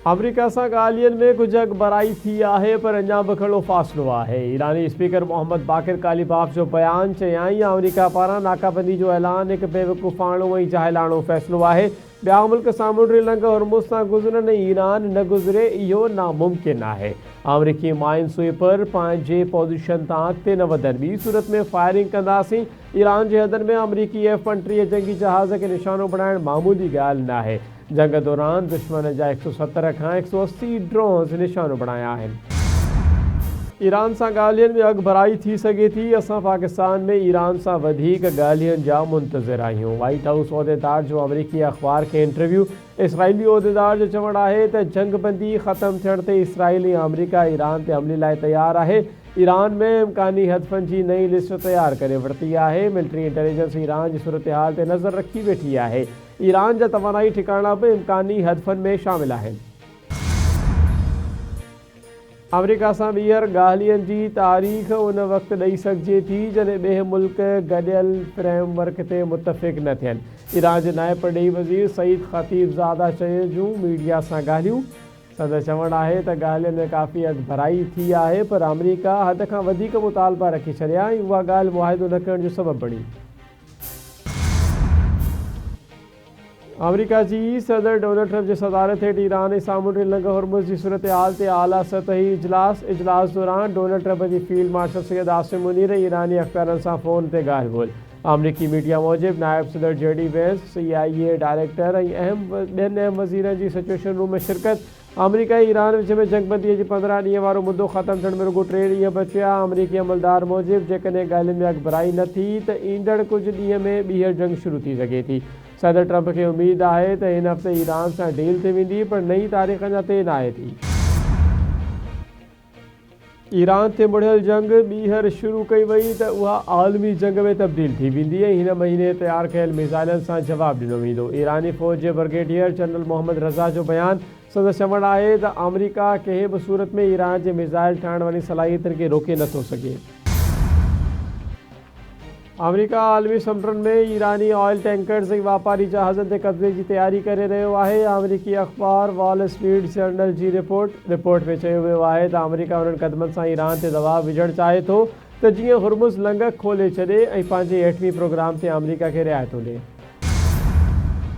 अमरीका सां ॻाल्हियुनि में कुझु अॻबराई थी आहे पर अञा बि घणो फ़ासिलो आहे। ईरानी स्पीकर मोहम्मद बाक़िर कालिबाफ जो बयानु चयाईं अमरीका पारां नाकाबंदी जो ऐलान हिकु बेवकूफ़ाणो ऐं जाहिलाणो फ़ैसिलो आहे। ॿिया मुल्क सामूंडी लंघ हुर्मुज़ सां गुज़रनि ईरान न गुज़रे इहो नामुमकिन आहे। अमरीकी माइन स्वीपर पंहिंजे पोज़ीशन तां अॻिते न वधनि, ॿी सूरत में फायरिंग कंदासीं। ईरान जे हदनि में अमरीकी F-35 जंगी जहाज़ खे निशानो बणाइणु मामूली ॻाल्हि न आहे। जंग दौरान दुश्मन जा 170 खां 180 ड्रोन्स निशानो बणाया आहिनि। ईरान सां ॻाल्हियुनि में अॻबराई थी सघे थी। असां पाकिस्तान में ईरान सां वधीक ॻाल्हियुनि जा मुंतज़िर आहियूं। वाइट हाउस उहिदेदार जो अमरीकी अख़बार खे इंटरव्यू। इसराइली उहिदेदार जो चवणु आहे त जंगबंदी ख़तमु थियण ते इसराइल ऐं अमरीका ईरान ते हमले लाइ तयारु आहे। ईरान में इम्कानी हदफ़नि जी नई लिस्ट तयारु करे वरिती आहे। मिलिट्री इंटेलिजेंस ईरान जी सूरत हाल ते नज़र रखी वेठी आहे। ईरान जा तवानाई ठिकाणा बि इम्कानी हदफ़नि में शामिल आहिनि। अमरीका सां ॿीहर ॻाल्हियुनि जी तारीख़ उन वक़्तु ॾेई सघिजे थी जॾहिं ॿिए मुल्क गॾियल फ्रेमवर्क ते मुतफ़िक़ न थियनि। ईरान जे नाइब परॾेही वज़ीर सईद ख़तीबज़ादा चए जूं मीडिया सां ॻाल्हियूं। संदसि चवणु आहे त ॻाल्हियुनि में काफ़ी अॻबराई थी आहे पर अमरीका हद खां वधीक मुतालबा रखी छॾिया ऐं उहा ॻाल्हि मुआहिदो न करण जो सबबु बणी। अमरीका जी सदर डोनाल्ड ट्रंप जी सदारत हेठि ईरान ऐं सामूंडी लंघ हुर्मुज़ जी सूरत हाल ते आला सतही इजलास दौरान डोनाल्ड ट्रंप जी फील्ड मार्शल सैयद आसिम मुनीर ईरानी अख़बारनि सां फ़ोन ते ॻाल्हि ॿोल। अमरीकी मीडिया मूजिबि नायब सदर JD Vance, CIA डायरेक्टर ऐं ॿियनि अहम वज़ीरनि जी सिचुएशन रूम में शिरकत। अमरीका ऐं ईरान विच में जंगबंदीअ जी 15 ॾींहं वारो मुदो ख़तमु थियण में रुॻो 3 ॾींहं बचिया। अमरीकी अमलदार मूजिबि जेकॾहिं ॻाल्हियुनि में अॻबराई न थी त ईंदड़ कुझु ॾींहं में ॿीहर जंग शुरू थी सघे थी। सदर ट्रंप खे उमेद आहे त हिन हफ़्ते ईरान सां डील थी वेंदी पर नई तारीख़ अञा तइ न आहे थी। ईरान ते मुड़ियल जंग ॿीहर शुरू कई वई त उहा आलमी जंग में तब्दील थी वेंदी ऐं हिन महीने तयारु कयल मिसाइलनि सां जवाबु ॾिनो वेंदो। ईरानी फ़ौज जे ब्रिगेडियर जनरल मोहम्मद रज़ा जो बयानु। संदसि चवणु आहे त अमरीका कंहिं बि सूरत में ईरान जे मिसाइल ठाहिण वारी सलाहियतनि खे रोके नथो सघे। अमरीका आलमी समुंडनि में ईरानी ऑयल टैंकर्स ऐं वापारी जहाज़नि ते कब्ज़े जी तयारी करे रहियो आहे। अमरीकी अख़बार वॉल स्ट्रीट जर्नल जी रिपोर्ट में चयो वियो आहे त अमरीका उन्हनि क़दमनि सां ईरान ते दबाउ विझणु चाहे थो त जीअं हुर्मुज़ लंघ खोले छॾे ऐं पंहिंजे एटमी प्रोग्राम ते अमरीका खे रिआयतूं ॾिए।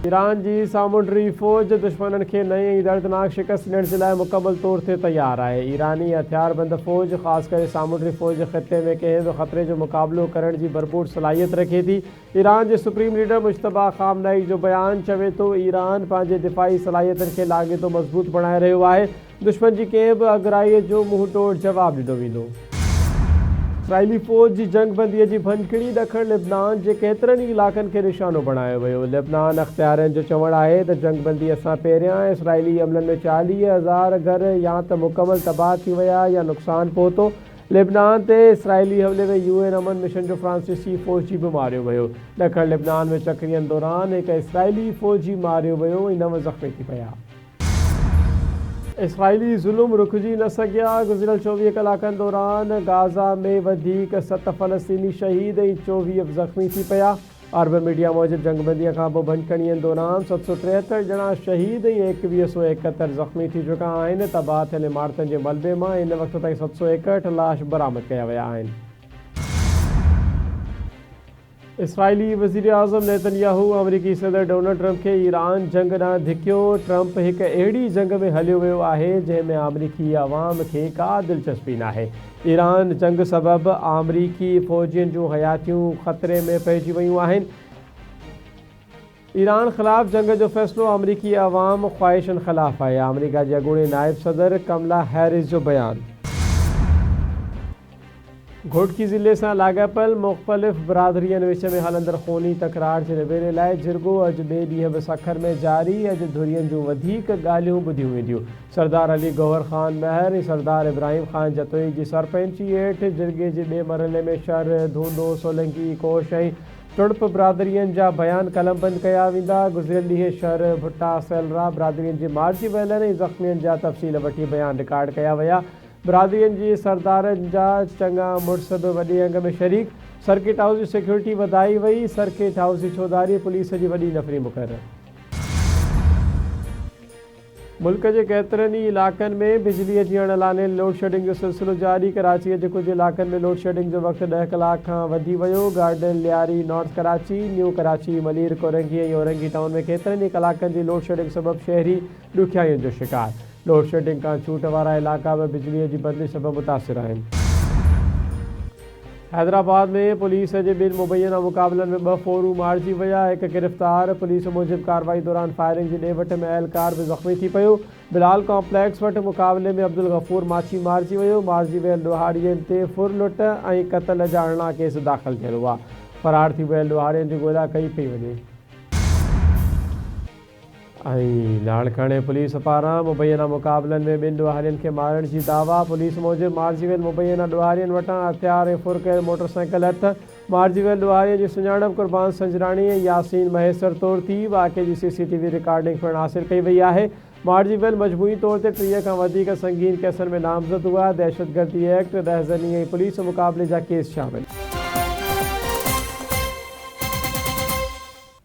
ईरान जी सामूंडी फ़ौज दुश्मननि खे नई ऐं दर्दनाक शिकस्त ॾियण जे लाइ मुकमल तौर ते तयारु आहे। ईरानी हथियारबंद फ़ौज ख़ासि करे सामूंडी फ़ौज ख़िते में कंहिं बि ख़तरे जो मुक़ाबिलो करण जी भरपूर सलाहियत रखे थी। ईरान जे सुप्रीम लीडर मुश्तबा ख़ामनई जो बयानु चवे थो ईरान पंहिंजे दिफ़ाई सलाहियतनि खे लाॻीतो मज़बूत बणाए रहियो आहे। दुश्मन जी कंहिं बि अॻराईअ जो मुंहुं तोड़ जवाबु ॾिनो वेंदो। इसराइली फ़ौज जी जंगबंदीअ जी भञकिड़ी ॾखण लेबनान जे केतिरनि ई इलाइक़नि खे निशानो बणायो वियो। लेबनान अख़्तियारनि जो चवणु आहे त जंगबंदीअ सां पहिरियां इसराइली अमलनि में 40,000 घर या त मुकमल तबाह थी विया या नुक़सानु पहुतो। लेबनान ते इसराइली हमले में UN अमन मिशन जो फ्रांसीसी फ़ौजी बि मारियो वियो। ॾखण लेबनान में चकरियनि दौरान हिकु इसराइली फ़ौजी मारियो वियो ऐं 9 ज़ख़्मी थी पिया। इसराइली ज़ुल्म रुकिजी न सघिया। गुज़िरियल 24 कलाकनि दौरान गाज़ा में वधीक 7 फ़लस्तीनी शहीद ऐं 24 ज़ख़्मी थी पिया। अरब मीडिया मूजिबि जंगबंदीअ खां पोइ भञकिड़ीअ दौरान 773 ॼणा शहीद ऐं 2171 ज़ख़्मी थी चुका आहिनि। तबाह थियल इमारतनि जे मलबे मां हिन वक़्त ताईं 761 लाश बरामद कया विया आहिनि। इसराइली वज़ीर आज़म नेतन्याहू अमरीकी सदर डोनाल्ड ट्रंप खे ईरान जंग ॾांहुं धिकियो। ट्रंप हिकु अहिड़ी जंग में हलियो वियो आहे जंहिं में अमरीकी अवाम खे का दिलचस्पी न आहे। ईरान जंग सबबि अमरीकी फ़ौजियुनि जूं हयातियूं ख़तरे में पइजी वियूं आहिनि। ईरान ख़िलाफ़ जंग जो फ़ैसिलो अमरीकी अवाम ख़्वाहिशनि ख़िलाफ़ आहे। अमरीका जे अॻूणे नाइब सदर कमला हैरिस जो बयानु। घोटकी ज़िले सां लाॻापियल मुख़्तलिफ़ बिरादरियुनि विच में हलंदड़ ख़ूनी तकरार जे निबेरे लाइ जिरगो अॼु ॿिए ॾींहं बि सखर में जारी। अॼु धुरियुनि जूं वधीक ॻाल्हियूं ॿुधियूं वेंदियूं। सरदार अली गौहर ख़ान महर ऐं सरदार इब्राहिम ख़ान जतोई जी सरपंची हेठि जिरगे जे ॿिए मरहले में शर, धूंदो, सोलंकी, कोश ऐं टुड़प बिरादरियुनि जा बयान कलमबंद कया वेंदा। गुज़िरियल ॾींहुं शर, भुट्टा, सेलरा बिरादरियुनि जे मारिजी वियलनि ऐं ज़ख़्मियुनि जा तफ़सील वठी बयान रिकॉर्ड कया विया। बिरादरियुनि जी सरदारनि जा चङा मुड़ुस बि वॾे अंग में शरीक। सर्किट हाउस जी सिक्योरिटी वधाई वई। सर्किट हाउस जी चौधारी पुलिस जी वॾी नफ़री मुक़ररु। मुल्क के केतिरनि ई इलाक़नि में बिजली अचण लाने लोड शेडिंग जो सिलसिलो जारी। कराची जे कुछ इलाक़नि में लोड शेडिंग जो वक़्तु 10 कलाक खां वधी वियो। Garden, Lyari, north Karachi, new Karachi, Malir, Korangi ऐं औरंगी टाउन में केतिरनि ई कलाकनि जी लोड शेडिंग सबबि शहरी ॾुखियाईयुनि जो शिकार। लोड शेडिंग खां छूट वारा इलाइक़ा बि बिजलीअ जी बंदिश सबबि मुतासिर आहिनि। हैदराबाद में पुलिस जे ॿिनि मुबैना मुक़ाबलनि में 2 फोरू मारिजी विया, 1 गिरफ़्तार। पुलिस मूजिबि कार्रवाई दौरान फायरिंग जी ॾे वठ में एहलकार बि ज़ख़्मी थी पियो। बिलाल कॉम्प्लेक्स वटि मुक़ाबले में अब्दुल गफ़ूर माछी मारिजी वियो। मारिजी वियल ॾोहारियुनि ते फुरलुट ऐं क़त्ल जा 18 केस दाख़िल थियल हुआ। फ़रार थी वियल ॾोहारियुनि जी ॻोल्हा कई पई वञे। लाड़काने पुलिस पारां मुबैना मुक़ाबलनि में 2 ॾोहारियुनि खे मारण जी दावा। पुलिस मूजिबि मारिजी वियल मुबैना ॾोहारियुनि वटां हथियार ऐं फुर कयल मोटरसाइकिल हथ। मारिजी वियल ॾोहारियुनि जी सुञाणप कुर्बान संजराणी ऐं यासीन महेसर तौर थी। वाक़े जी CCTV रिकॉर्डिंग पिणु हासिल कई वई आहे। मारिजी वियल मजमूई तौर ते 30 खां वधीक संगीन केसनि में नामज़द हुआ। दहशतगर्दी एक्ट, रहज़नी ऐं पुलिस मुक़ाबले जा केस शामिल।